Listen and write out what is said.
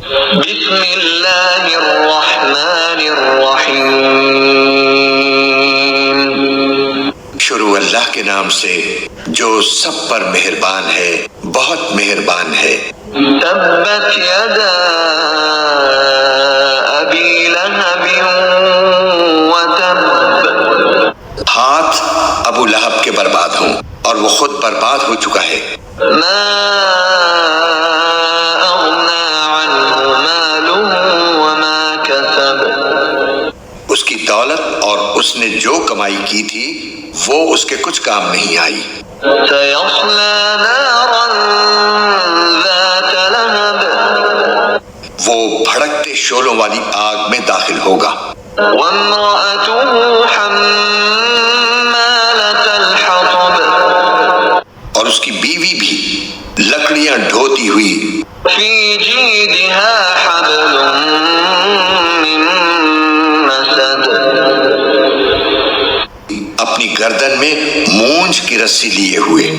بسم اللہ الرحمن الرحیم، شروع اللہ کے نام سے جو سب پر مہربان ہے، بہت مہربان ہے۔ تبت یدا ابی لہب وتب، ہاتھ ابو لہب کے برباد ہوں اور وہ خود برباد ہو چکا ہے۔ ما اغنى عنه ماله وما كسب، اس کی دولت اور اس نے جو کمائی کی تھی وہ اس کے کچھ کام نہیں آئی۔ سيصلى نارا ذات لهب، وہ بھڑکتے شعلوں والی آگ میں داخل ہوگا۔ وامرأته حمالة الحطب، اور اس کی بیوی بھی لکڑیاں ڈھوتی ہوئی، في جيدها حبل من مسد، اپنی گردن میں مونج کی رسی لیے ہوئے۔